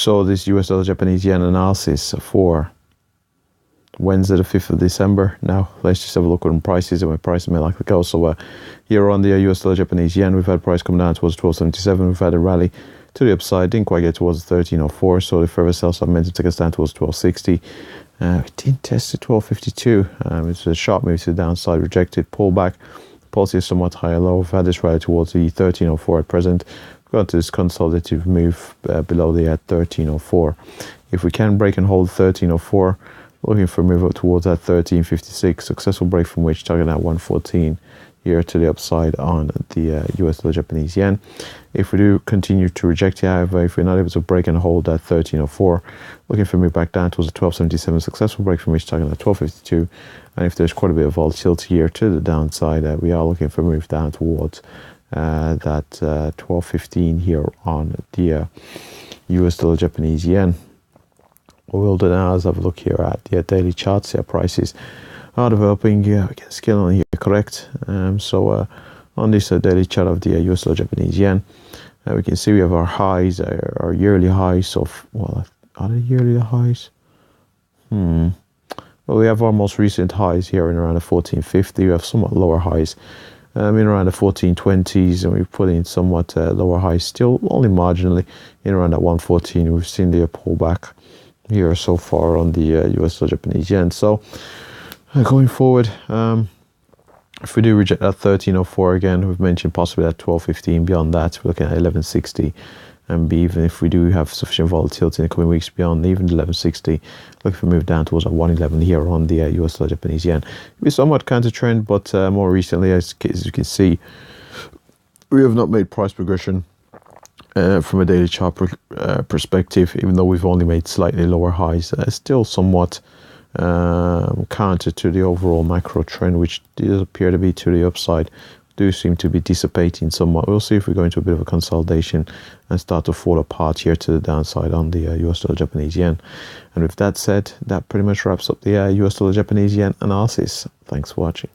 So this US dollar Japanese yen analysis for Wednesday the 5th of December. Now let's just have a look at prices and where prices may likely go. So here on the US dollar Japanese yen, we've had price come down towards 12.77. We've had a rally to the upside, didn't quite get towards 13.04, so the further sell side momentum took us down towards 12.60. It didn't test the 12.52. It's a sharp move to the downside, rejected, pullback. Policy is somewhat higher low. We've had this rally towards the 13.04 at present. We've got to this consolidative move below the 13.04. If we can break and hold 13.04, looking for a move up towards that 13.56. Successful break from which target at 114 here to the upside on the US dollar Japanese yen. If we do continue to reject it, however, if we're not able to break and hold that 13.04, looking for a move back down towards the 12.77. Successful break from which target at 12.52. And if there's quite a bit of volatility here to the downside, we are looking for a move down towards that 12.15 here on the US dollar Japanese yen. What we'll do now is have a look here at the daily charts. Here prices are developing scale on here correct. So on this daily chart of the US dollar Japanese yen, we can see we have our highs, our yearly highs of, well, are they yearly highs? Well, we have our most recent highs here in around the 1450. We have somewhat lower highs in around the 1420s, and we've put in somewhat lower highs, still only marginally in around that 114. We've seen the pullback here so far on the US dollar Japanese yen. So going forward, if we do reject that 13.04 again, we've mentioned possibly at 12.15. Beyond that, we're looking at 11.60. And even if we do have sufficient volatility in the coming weeks beyond even 11.60, looking for a move down towards 111 here on the US dollar Japanese yen. It'll be somewhat counter trend, but more recently, as you can see, we have not made price progression from a daily chart perspective, even though we've only made slightly lower highs. Still somewhat counter to the overall macro trend, which does appear to be to the upside. Do seem to be dissipating somewhat. We'll see if we go into a bit of a consolidation and start to fall apart here to the downside on the US dollar Japanese yen. And with that said, that pretty much wraps up the US dollar Japanese yen analysis. Thanks for watching.